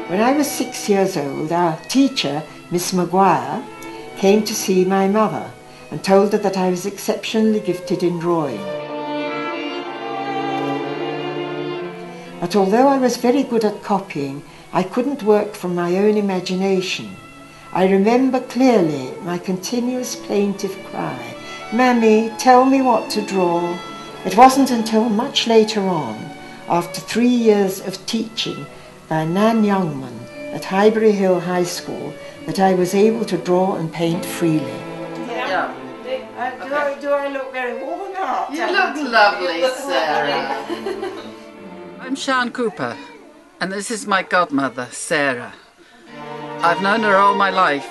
When I was 6 years old, our teacher, Miss Maguire, came to see my mother and told her that I was exceptionally gifted in drawing. But although I was very good at copying, I couldn't work from my own imagination. I remember clearly my continuous plaintive cry, "Mammy, tell me what to draw." It wasn't until much later on, after 3 years of teaching by Nan Youngman at Highbury Hill High School, that I was able to draw and paint freely. Yeah. Do I look very worn out? You look lovely, Sarah. I'm Sian Cooper, and this is my godmother, Sarah. I've known her all my life.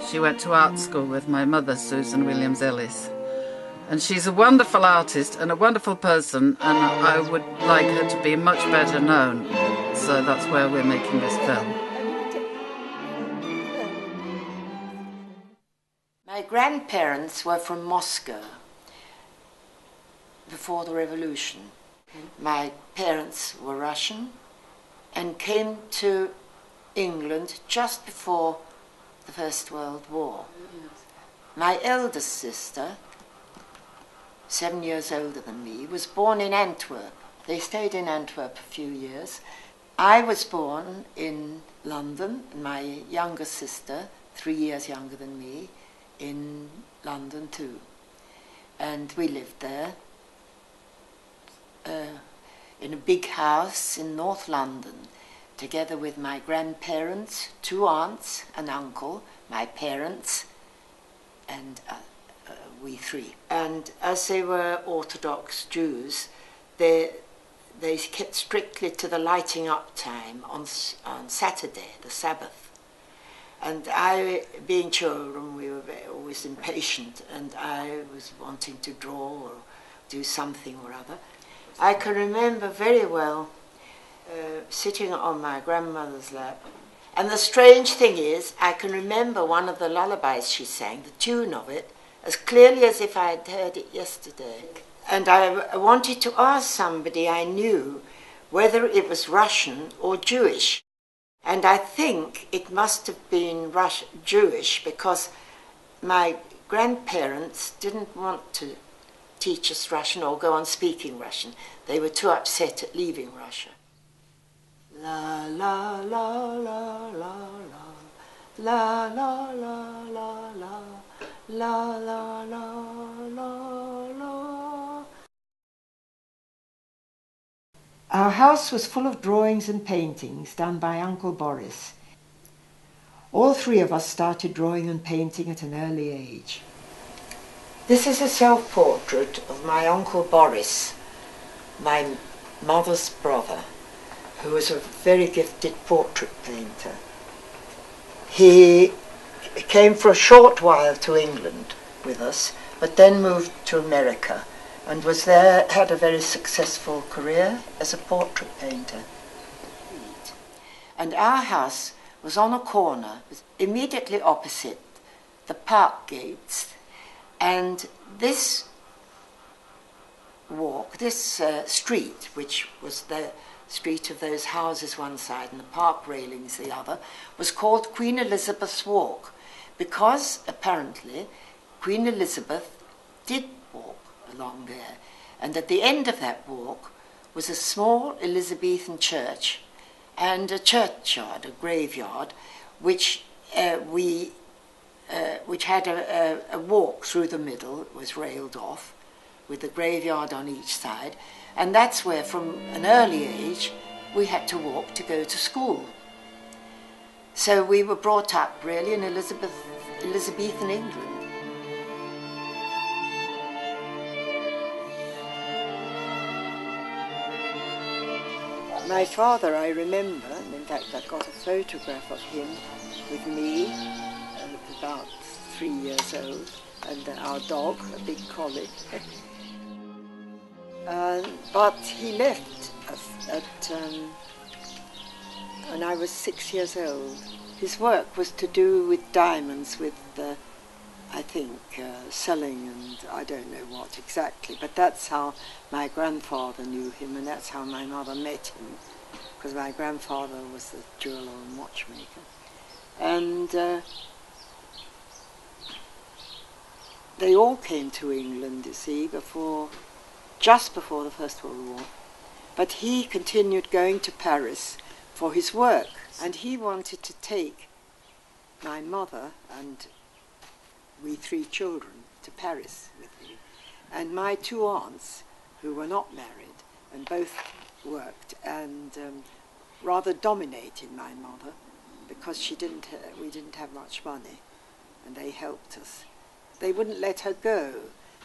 She went to art school with my mother, Susan Williams-Ellis. And she's a wonderful artist and a wonderful person, and I would like her to be much better known. So that's where we're making this film. My grandparents were from Moscow before the revolution. My parents were Russian and came to England just before the First World War. My eldest sister, 7 years older than me, was born in Antwerp. They stayed in Antwerp a few years. I was born in London, and my younger sister, 3 years younger than me, in London too. And we lived there in a big house in North London, together with my grandparents, 2 aunts, an uncle, my parents, and we 3. And as they were Orthodox Jews, they kept strictly to the lighting up time on Saturday, the Sabbath. And I, being children, we were always impatient, and I was wanting to draw or do something or other. I can remember very well sitting on my grandmother's lap. And the strange thing is, I can remember one of the lullabies she sang, the tune of it, as clearly as if I had heard it yesterday. And I wanted to ask somebody I knew whether it was Russian or Jewish. And I think it must have been Jewish, because my grandparents didn't want to teach us Russian or go on speaking Russian. They were too upset at leaving Russia. La la la la la la la la la la la la la la la. Our house was full of drawings and paintings done by Uncle Boris. All 3 of us started drawing and painting at an early age. This is a self-portrait of my Uncle Boris, my mother's brother, who was a very gifted portrait painter. He came for a short while to England with us, but then moved to America and was there, had a very successful career as a portrait painter. And our house was on a corner, immediately opposite the park gates, and this walk, this street, which was the street of those houses one side and the park railings the other, was called Queen Elizabeth's Walk, because apparently Queen Elizabeth did walk along there. And at the end of that walk was a small Elizabethan church and a churchyard, a graveyard, which had a walk through the middle. It was railed off, with the graveyard on each side. And that's where, from an early age, we had to walk to go to school. So we were brought up really in Elizabethan England. My father, I remember, and in fact I got a photograph of him with me, about 3 years old, and our dog, a big collie. But he left us when I was 6 years old. His work was to do with diamonds, with I think selling and I don't know what exactly, but that's how my grandfather knew him, and that's how my mother met him, because my grandfather was a jeweller and watchmaker. And they all came to England, you see, just before the First World War. But he continued going to Paris for his work, and he wanted to take my mother and we 3 children to Paris with him. And my 2 aunts, who were not married and both worked and rather dominated my mother because we didn't have much money, and they helped us. They wouldn't let her go.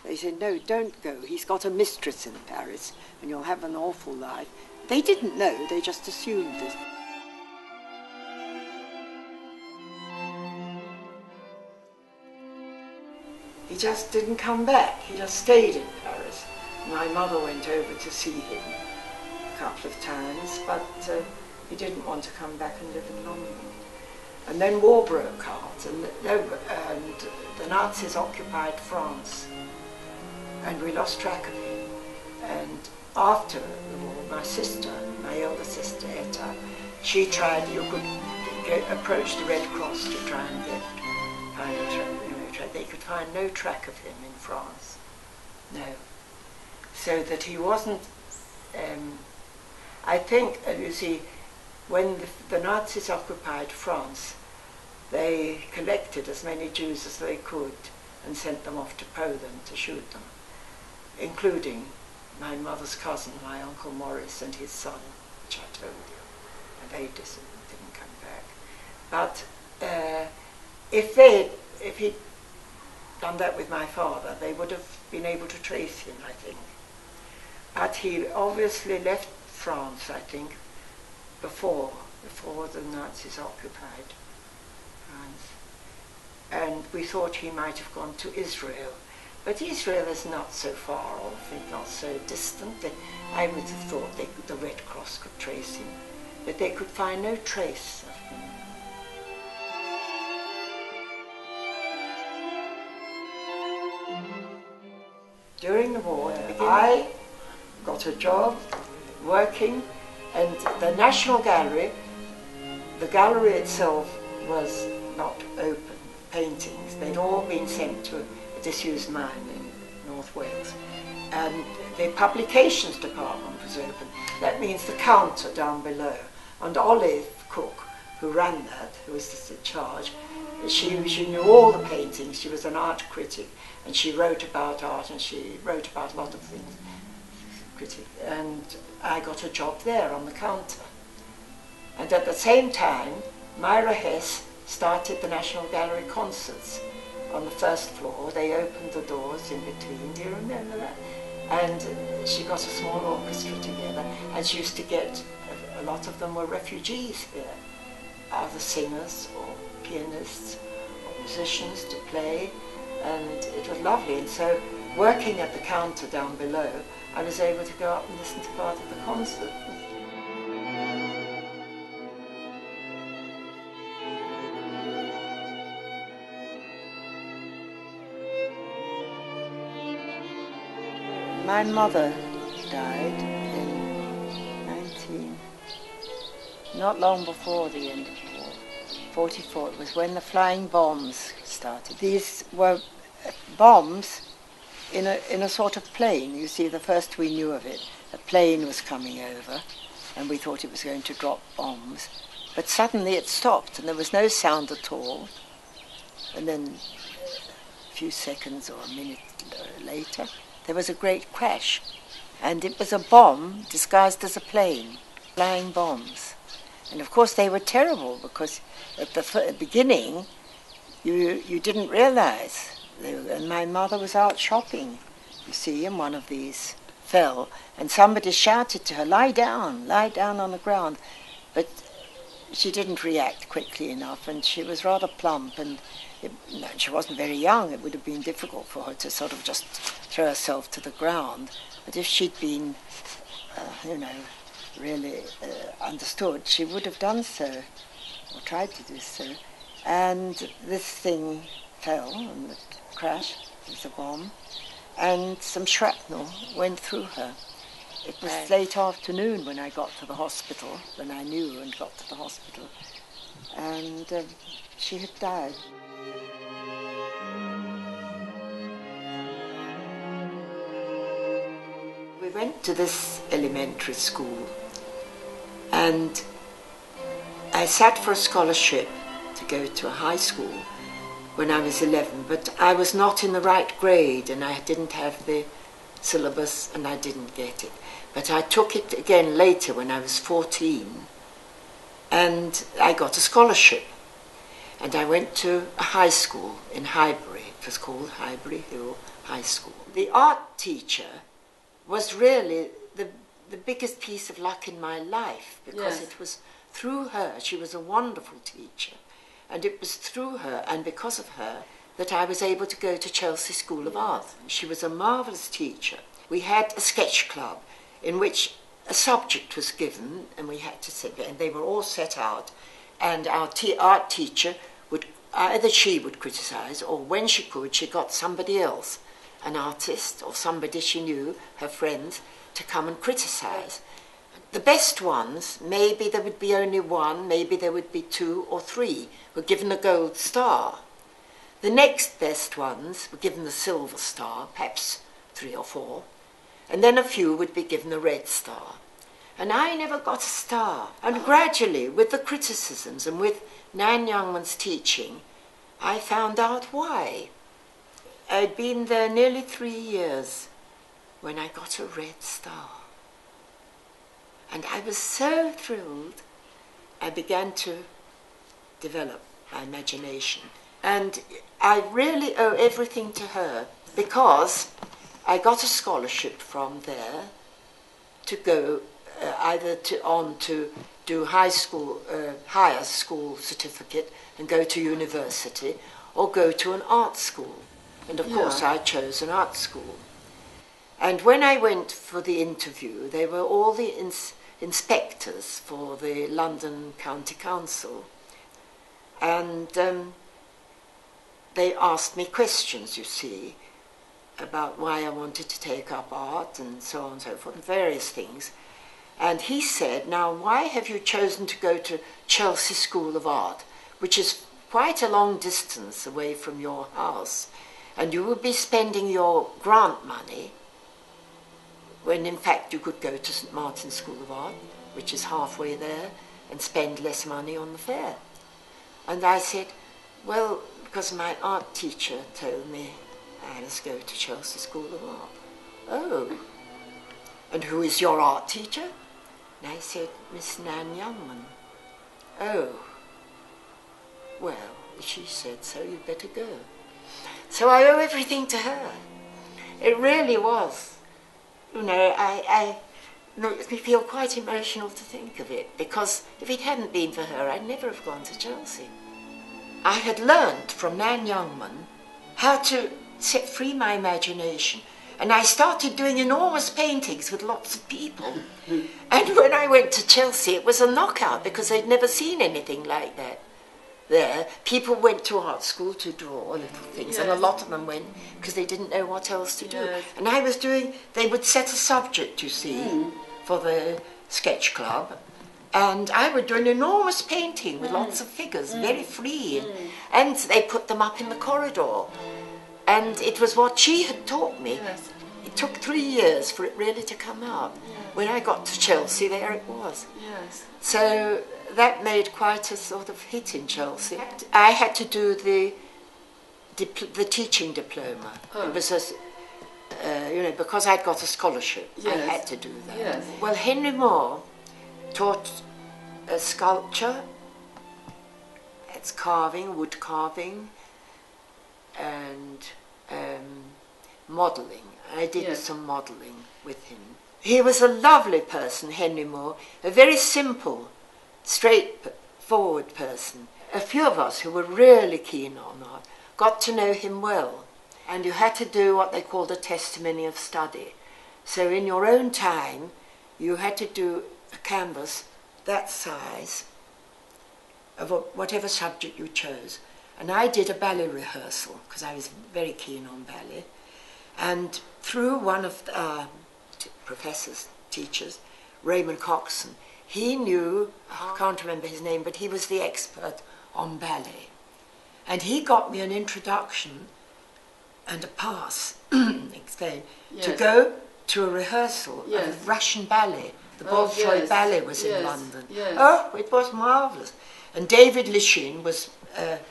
They said, no, don't go. He's got a mistress in Paris and you'll have an awful life. They didn't know, they just assumed it. He just didn't come back. He just stayed in Paris. My mother went over to see him a couple of times, but he didn't want to come back and live in London. And then war broke out, and the Nazis occupied France, and we lost track of him. And after the war, my sister, my elder sister, Etta, she tried, you could approach the Red Cross to try and find a track. They could find no track of him in France, no. So that he wasn't, I think, you see, when the Nazis occupied France, they collected as many Jews as they could and sent them off to Poland to shoot them, including my mother's cousin, my Uncle Morris, and his son, which I told you, and they didn't come back. But if he'd done that with my father, they would have been able to trace him, I think. But he obviously left France, I think, before the Nazis occupied France. And we thought he might have gone to Israel. But Israel is not so far off, it's not so distant. I would have thought the Red Cross could trace him, but they could find no trace of him. During the war, I got a job working, and the National Gallery, the gallery itself was not open. Paintings, they'd all been sent to a disused mine in North Wales. And the publications department was open. That means the counter down below. And Olive Cook, who ran that, who was just in charge, she knew all the paintings. She was an art critic, and she wrote about art, and she wrote about a lot of things. And I got a job there on the counter. And at the same time, Myra Hess started the National Gallery concerts on the first floor. They opened the doors in between, do you remember that? And she got a small orchestra together, and she used to get, a lot of them were refugees here, either singers or pianists or musicians to play, and it was lovely. And so, working at the counter down below, I was able to go up and listen to part of the concert. My mother died in not long before the end of the war, 44. It was when the flying bombs started. These were bombs in a sort of plane. You see, the first we knew of it, a plane was coming over, and we thought it was going to drop bombs. But suddenly it stopped, and there was no sound at all. And then a few seconds or a minute later, there was a great crash, and it was a bomb disguised as a plane, flying bombs. And of course they were terrible, because at the beginning you didn't realize. And my mother was out shopping, you see, and one of these fell, and somebody shouted to her, lie down on the ground. But she didn't react quickly enough, and she was rather plump, and she wasn't very young. It would have been difficult for her to sort of just throw herself to the ground. But if she'd been, really understood, she would have done so, or tried to do so. And this thing fell, and it crashed. It was a bomb, and some shrapnel went through her. It was late afternoon when I got to the hospital, when I knew and got to the hospital, and she had died. We went to this elementary school, and I sat for a scholarship to go to a high school when I was 11, but I was not in the right grade and I didn't have the syllabus and I didn't get it. But I took it again later when I was 14 and I got a scholarship. And I went to a high school in Highbury. It was called Highbury Hill High School. The art teacher was really the biggest piece of luck in my life, because it was through her. She was a wonderful teacher. And it was through her and because of her that I was able to go to Chelsea School of Art. She was a marvellous teacher. We had a sketch club in which a subject was given and we had to sit there, and they were all set out, and our art teacher would, either she would criticise, or when she could, she got somebody else, an artist or somebody she knew, her friends, to come and criticise. The best ones, maybe there would be only one, maybe there would be 2 or 3, were given a gold star. The next best ones were given the silver star, perhaps 3 or 4, and then a few would be given a red star. And I never got a star. And gradually, with the criticisms and with Nan Youngman's teaching, I found out why. I'd been there nearly 3 years when I got a red star. And I was so thrilled, I began to develop my imagination. And I really owe everything to her, because I got a scholarship from there to go either on to do higher school certificate and go to university, or go to an art school. And of course I chose an art school. And when I went for the interview, they were all the inspectors for the London County Council. And they asked me questions, you see, about why I wanted to take up art and so on and so forth, and various things. And he said, now, why have you chosen to go to Chelsea School of Art, which is quite a long distance away from your house, and you would be spending your grant money, when in fact you could go to St Martin's School of Art, which is halfway there, and spend less money on the fare. And I said, well, because my art teacher told me I must go to Chelsea School of Art. Oh, and who is your art teacher? And I said, Miss Nan Youngman. Oh, well, she said so, you'd better go. So I owe everything to her. It really was. You know, it makes me feel quite emotional to think of it, because if it hadn't been for her, I'd never have gone to Chelsea. I had learned from Nan Youngman how to set free my imagination, and I started doing enormous paintings with lots of people. And when I went to Chelsea, it was a knockout, because they'd never seen anything like that. There, people went to art school to draw little things, and a lot of them went because they didn't know what else to do. And I was doing, they would set a subject, you see, for the sketch club, and I would do an enormous painting with lots of figures, very free, and they put them up in the corridor. And it was what she had taught me. It took 3 years for it really to come out. When I got to Chelsea, there it was. So that made quite a sort of hit in Chelsea. I had to do the teaching diploma. It was you know, because I'd got a scholarship, I had to do that. Well, Henry Moore taught sculpture, it's carving, wood carving, and modelling. I did some modelling with him. He was a lovely person, Henry Moore, a very simple, straightforward person. A few of us who were really keen on art got to know him well, and you had to do what they called a testimony of study. So in your own time, you had to do a canvas that size of whatever subject you chose. And I did a ballet rehearsal, because I was very keen on ballet, and through one of our professors, teachers, Raymond Coxon. He knew, I can't remember his name, but he was the expert on ballet. And he got me an introduction and a pass, explain, to go to a rehearsal of Russian ballet. The Bolshoi Ballet was in London. Oh, it was marvellous. And David Lishin was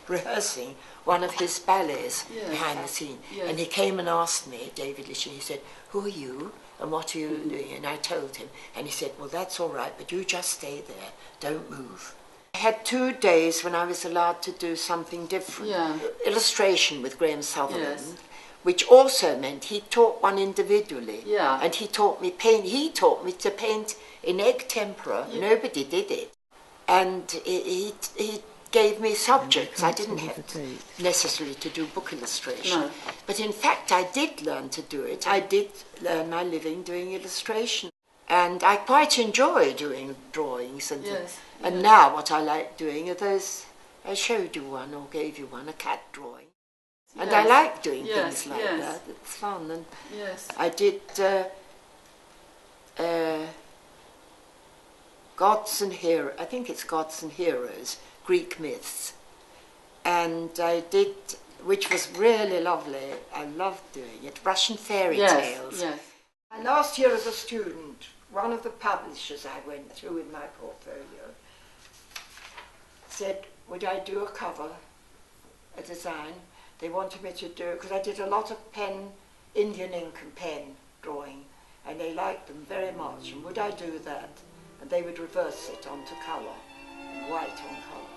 rehearsing one of his ballets behind the scene. And he came and asked me, David Lishin, he said, "Who are you and what are you doing?" And I told him. And he said, "Well, that's all right, but you just stay there. Don't move." I had 2 days when I was allowed to do something different. Illustration with Graham Sutherland, which also meant he taught one individually. And he taught me paint. He taught me to paint in egg tempera. Nobody did it. And he gave me subjects. I didn't have necessarily to do book illustration. No. But in fact, I did learn to do it. I did learn my living doing illustration. And I quite enjoy doing drawings. And now what I like doing are those, I showed you one or gave you one, a cat drawing. And I like doing things like that. It's fun. And I did Gods and Heroes, I think it's Gods and Heroes, Greek myths. And I did, which was really lovely, I loved doing it, Russian fairy tales. And last year as a student, one of the publishers I went through with my portfolio said, would I do a cover, a design? They wanted me to do, because I did a lot of pen, Indian ink and pen drawing, and they liked them very much, and would I do that? And they would reverse it onto colour, white on colour,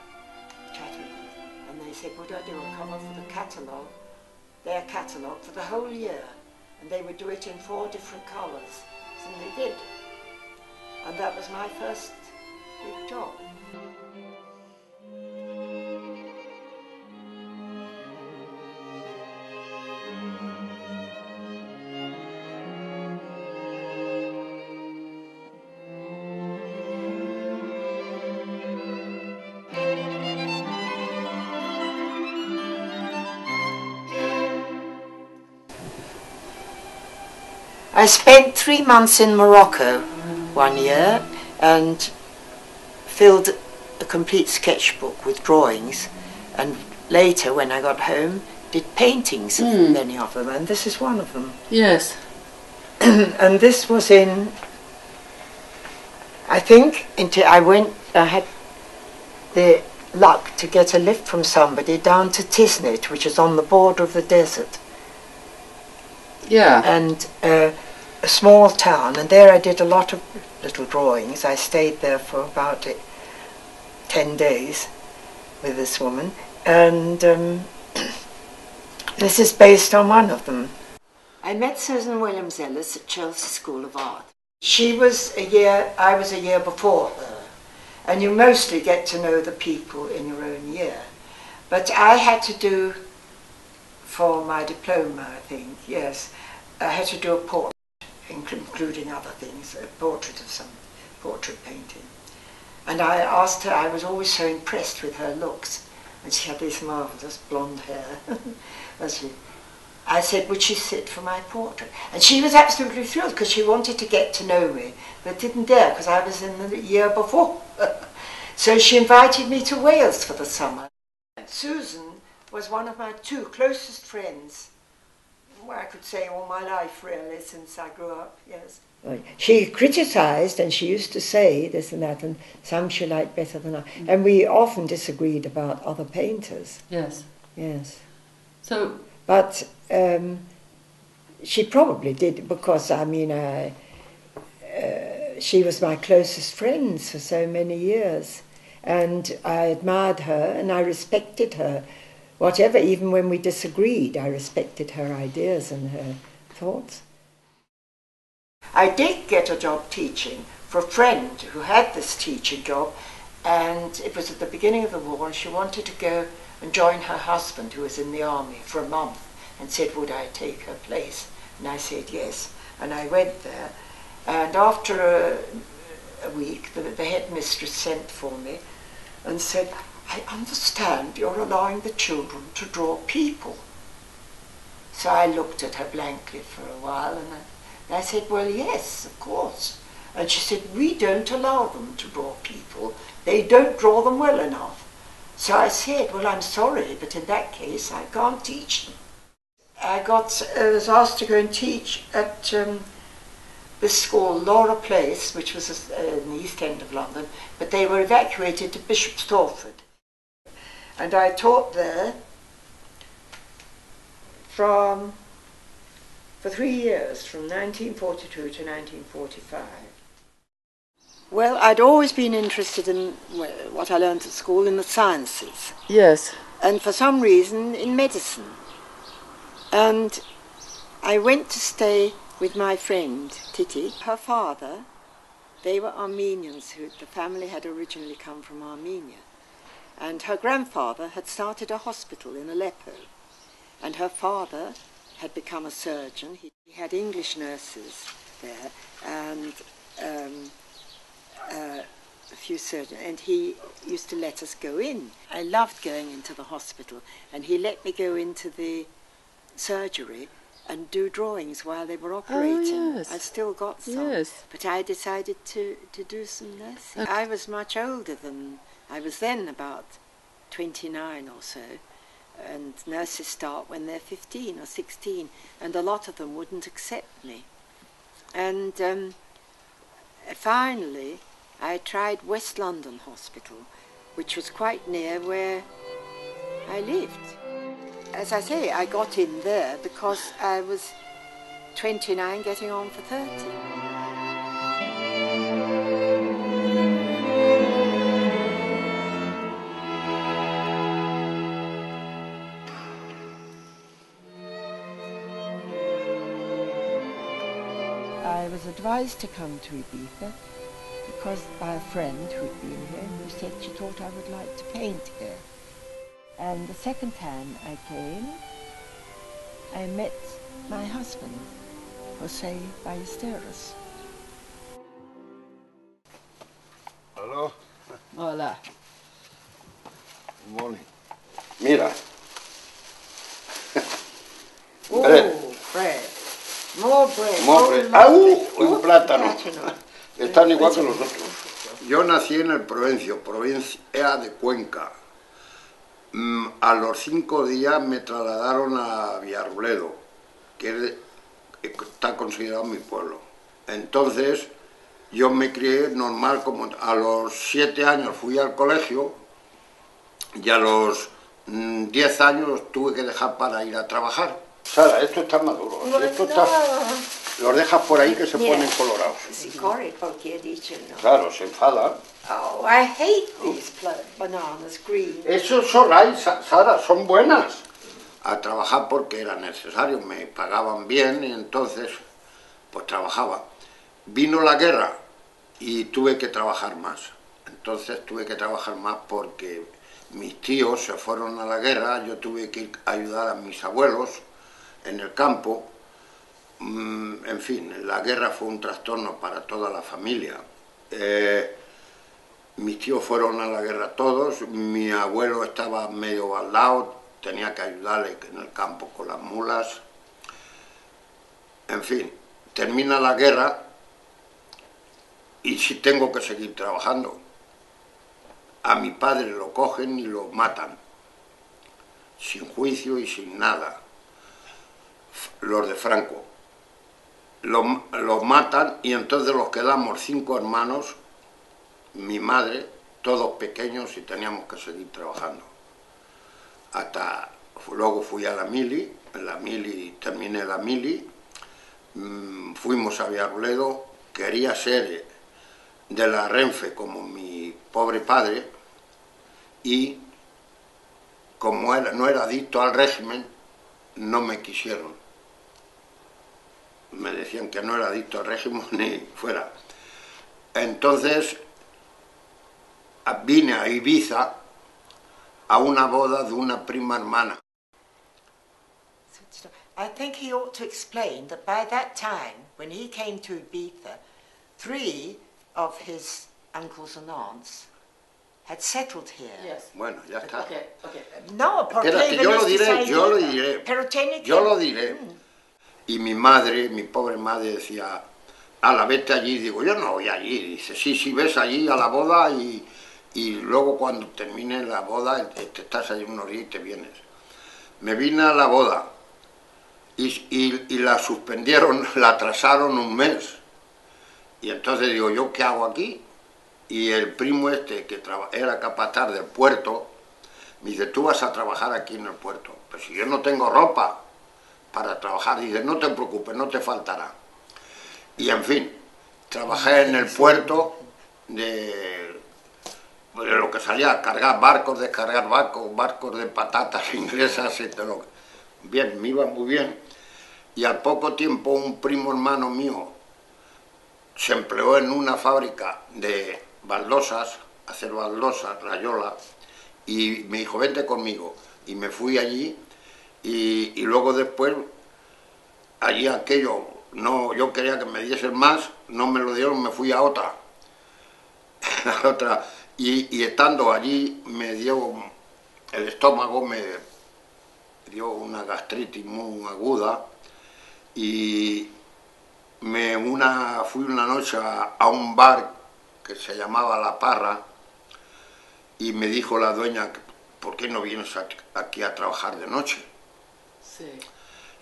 and they said, would I do a cover for the catalogue, their catalogue for the whole year? And they would do it in 4 different colours, and they did. And that was my first big job. I spent 3 months in Morocco 1 year and filled a complete sketchbook with drawings, and later when I got home did paintings of many of them, and this is one of them. Yes. And this was in, I think, I had the luck to get a lift from somebody down to Tiznit, which is on the border of the desert. And a small town, and there I did a lot of little drawings. I stayed there for about 10 days with this woman, and this is based on one of them. I met Susan Williams-Ellis at Chelsea School of Art. She was I was a year before her, and you mostly get to know the people in your own year. But I had to do, for my diploma, I think, I had to do a portrait, including other things, a portrait of some portrait painting. And I asked her, I was always so impressed with her looks, and she had this marvellous blonde hair. I said, would she sit for my portrait? And she was absolutely thrilled, because she wanted to get to know me, but didn't dare, because I was in the year before. So she invited me to Wales for the summer. Susan was one of my 2 closest friends, well, I could say all my life, really, since I grew up, She criticised, and she used to say this and that, and some she liked better than I. And we often disagreed about other painters. Yes. So, but she probably did, because, I mean, she was my closest friend for so many years, and I admired her and I respected her. Whatever, even when we disagreed, I respected her ideas and her thoughts. I did get a job teaching for a friend who had this teaching job, and it was at the beginning of the war, and she wanted to go and join her husband, who was in the army, for a month, and said, would I take her place? And I said yes, and I went there. And after a week, the headmistress sent for me and said, I understand you're allowing the children to draw people. So I looked at her blankly for a while, and I said, well, yes, of course. And she said, we don't allow them to draw people. They don't draw them well enough. So I said, well, I'm sorry, but in that case, I can't teach them. I was asked to go and teach at this school, Laura Place, which was in the East End of London, but they were evacuated to Bishop's Stortford. And I taught there for 3 years, from 1942 to 1945. Well, I'd always been interested in what I learned at school in the sciences. Yes. And for some reason in medicine. And I went to stay with my friend, Titi. Her father, they were Armenians, the family had originally come from Armenia. And her grandfather had started a hospital in Aleppo. And her father had become a surgeon. He had English nurses there and a few surgeons, and he used to let us go in. I loved going into the hospital, and he let me go into the surgery and do drawings while they were operating. Oh, yes. I still got some, yes. But I decided to do some nursing. I was much older than, I was then about 29 or so, and nurses start when they're 15 or 16, and a lot of them wouldn't accept me. And finally, I tried West London Hospital, which was quite near where I lived. As I say, I got in there because I was 29 getting on for 30. I was advised to come to Ibiza because by a friend who'd been here and who said she thought I would like to paint here. And the second time I came, I met my husband, Jose Ballesteros. Hello. Hola. Good morning. Mira. Bread. More bread. More bread. ¡Au! Un plátano. Están igual que los otros. Yo nací en el Provencio, provincia de Cuenca. A los 5 días me trasladaron a Villarrobledo, que está considerado mi pueblo. Entonces, yo me crié normal, como a los 7 años fui al colegio y a los 10 años tuve que dejar para ir a trabajar. Sara, esto está maduro, esto está... Los dejas por ahí que se ponen colorados. Si corre porque he dicho no. Claro, se enfada. Oh, I hate these bananas green. Esos son right, Sara, son buenas. A trabajar porque era necesario, me pagaban bien y entonces pues trabajaba. Vino la guerra y tuve que trabajar más. Entonces tuve que trabajar más porque mis tíos se fueron a la guerra, yo tuve que ir a ayudar a mis abuelos en el campo. En fin, la guerra fue un trastorno para toda la familia. Mis tíos fueron a la guerra todos, mi abuelo estaba medio baldado, tenía que ayudarle en el campo con las mulas. En fin, termina la guerra y sí tengo que seguir trabajando. A mi padre lo cogen y lo matan, sin juicio y sin nada, los de Franco. Los matan y entonces los quedamos 5 hermanos, mi madre, todos pequeños y teníamos que seguir trabajando. Hasta luego fui a la mili, terminé la mili, fuimos a Villarrobledo, quería ser de la Renfe como mi pobre padre y como no era adicto al régimen, no me quisieron. Me decían que no era adicto al régimen ni fuera. Entonces vine a Ibiza a una boda de una prima hermana. I think he ought to explain that by that time, when he came to Ibiza, 3 of his uncles and aunts had settled here. Yes. Bueno, ya está. Okay. No, Espérate, yo lo diré. Y mi madre, mi pobre madre decía, ala, vete allí. Digo, yo no voy allí. Dice, sí, ves allí a la boda y luego cuando termine la boda te estás allí unos días y te vienes. Me vine a la boda y la suspendieron, la atrasaron un mes. Y entonces digo, ¿yo qué hago aquí? Y el primo este, que era capataz del puerto, me dice, tú vas a trabajar aquí en el puerto. Pero si yo no tengo ropa para trabajar, dice, no te preocupes, no te faltará. Y en fin, trabajé en el puerto de lo que salía, cargar barcos, descargar barcos de patatas inglesas, y todo lo... Bien, me iba muy bien. Y al poco tiempo un primo hermano mío se empleó en una fábrica de baldosas, hacer baldosas, rayola, y me dijo, vente conmigo. Y me fui allí, y luego después, allí aquello, no, yo quería que me diesen más, no me lo dieron, me fui a otra. A otra. Y estando allí me dio el estómago, me dio una gastritis muy aguda, y fui una noche a un bar que se llamaba La Parra, y me dijo la dueña, ¿por qué no vienes aquí a trabajar de noche? Sí.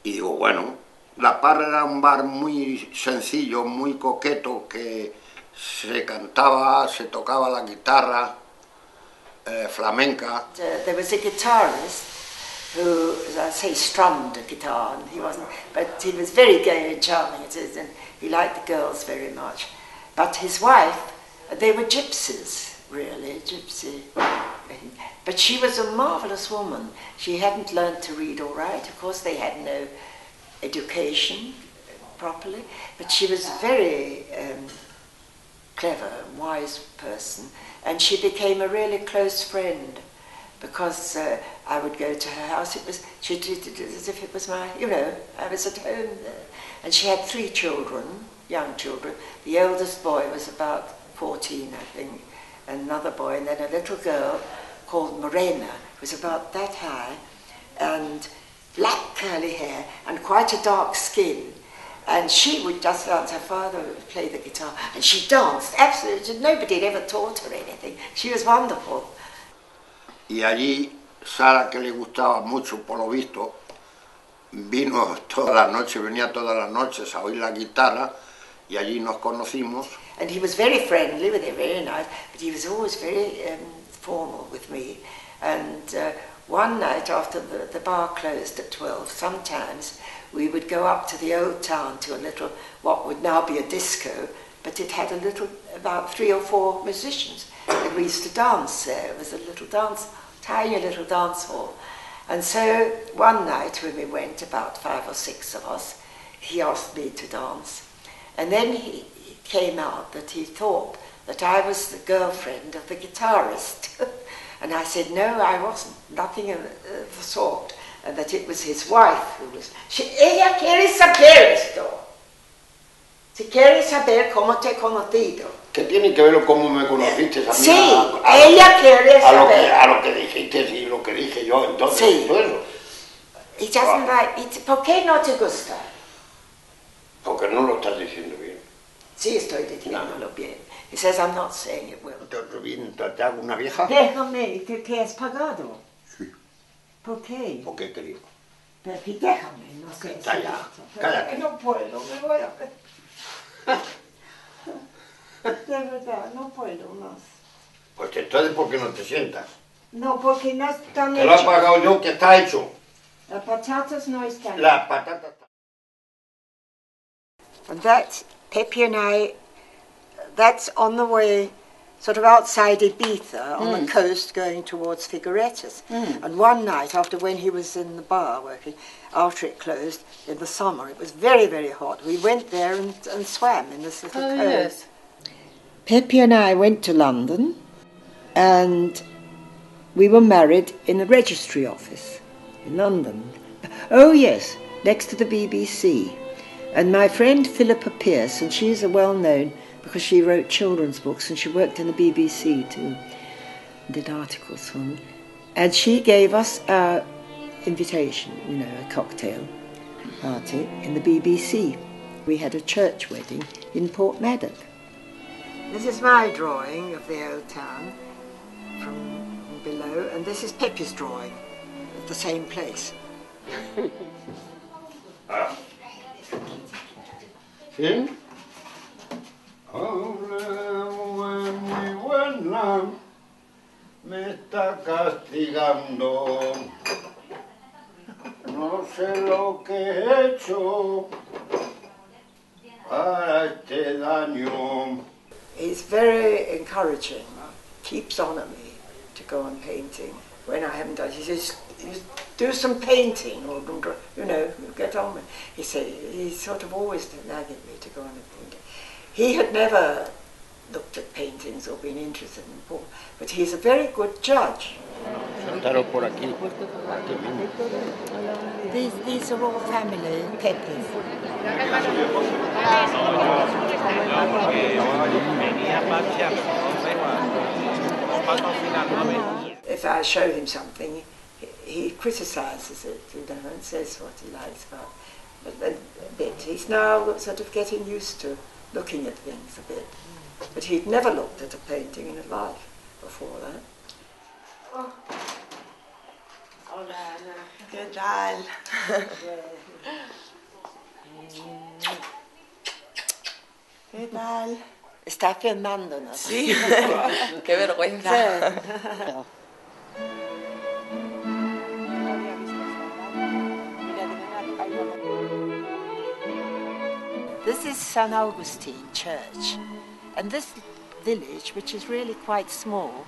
Y digo, bueno, La Parra era un bar muy sencillo, muy coqueto, que se cantaba, se tocaba la guitarra flamenca. There was a guitarist who, as I say, strummed a guitar, and he wasn't, but he was very gay and charming, and he liked the girls very much. But his wife, they were gypsies, really, gypsy. But she was a marvellous woman. She hadn't learned to read or write. Of course, they had no education properly, but she was a very clever, wise person, and she became a really close friend, because I would go to her house. She treated it as if it was my, I was at home there. And she had 3 children, young children. The eldest boy was about 14, I think, and another boy, and then a little girl called Morena, who was about that high, and black curly hair, and quite a dark skin. And she would just dance, her father would play the guitar, and she danced, absolutely, nobody had ever taught her anything. She was wonderful. Y allí, Sara, que le gustaba mucho, por lo visto, vino todas las noches, venía todas las noches a oír la guitarra, y allí nos conocimos. And he was very friendly with her, very nice, but he was always very formal with me. And one night after the bar closed at 12, sometimes we would go up to the old town to a little, what would now be a disco, but it had about 3 or 4 musicians. And we used to dance there. It was a little tiny little dance hall. And so one night when we went, about 5 or 6 of us, he asked me to dance. And then he came out that he thought that I was the girlfriend of the guitarist. And I said, no, I wasn't, nothing of the sort. And that it was his wife who was... Ella quiere saber esto. Si quiere saber cómo te he conocido. ¿Qué tiene que ver cómo me conociste a mí? Sí, ella quiere saber. A lo que dijiste y lo que dije yo, entonces. Sí. Todo eso. He doesn't like... ¿Por qué no te gusta? Porque no lo estás diciendo bien. Sí, estoy diciéndolo bien. He says, I'm not saying it well. ¿Te hago una vieja? Déjame, que has pagado. Sí. ¿Por qué? ¿Por qué, querido? Pero déjame, no sé. Calla, cállate. No puedo, me voy a... De verdad, no puedo más. Pues entonces, ¿por qué no te sientas? No, porque no están Te lo he pagado yo, que está hecho. Las patatas no están. Las patatas. And that, Pepe and I, that's on the way, sort of outside Ibiza, on the coast going towards Figueretas. And one night, when he was in the bar working, after it closed, in the summer, it was very, very hot. We went there and swam in this little cove. Yes. Pepe and I went to London, and we were married in the registry office in London. Oh yes, next to the BBC. And my friend Philippa Pearce, and she's a well-known, because she wrote children's books, and she worked in the BBC too, did articles for them. And she gave us our invitation, a cocktail party in the BBC. We had a church wedding in Port Maddock. This is my drawing of the old town from below, and this is Pepe's drawing at the same place. ¿Sí? Ahora muy buena me está castigando. No sé lo que he hecho para este daño. He's very encouraging, keeps on at me to go on painting. When I haven't done, he says, do some painting, or, you know, get on with it. He said, he's sort of always nagging me to go on and paint. He had never looked at paintings or been interested in Paul, but he's a very good judge. These are all family, Pepe's. If I show him something, he criticises it, you know, and says what he likes about it a bit. He's now sort of getting used to looking at things a bit. But he'd never looked at a painting in his life before that. Oh. Hola, Ana. ¿Qué tal? ¿Qué tal? Está filmándonos. Sí, qué vergüenza. This is St. Augustine Church, and this village, which is really quite small,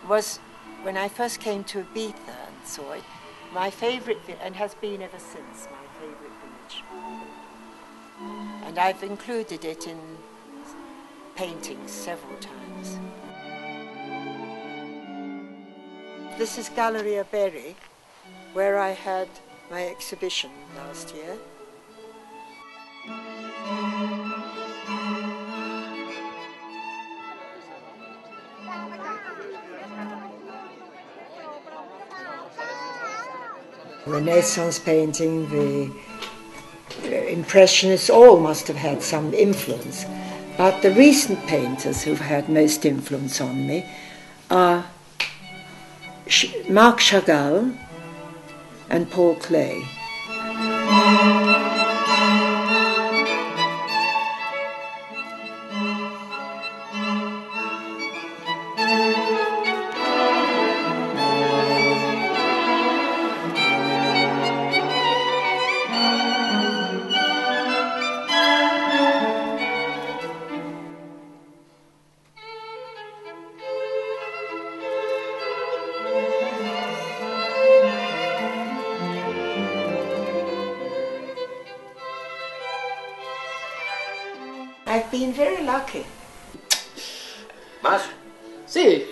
was, when I first came to Ibiza and saw it, my favourite, and has been ever since, my favourite village. And I've included it in paintings several times. This is Galleria Berry, where I had my exhibition last year. Renaissance painting, the Impressionists, all must have had some influence. But the recent painters who've had most influence on me are Marc Chagall and Paul Klee. I've been very lucky. ¿Más? Sí.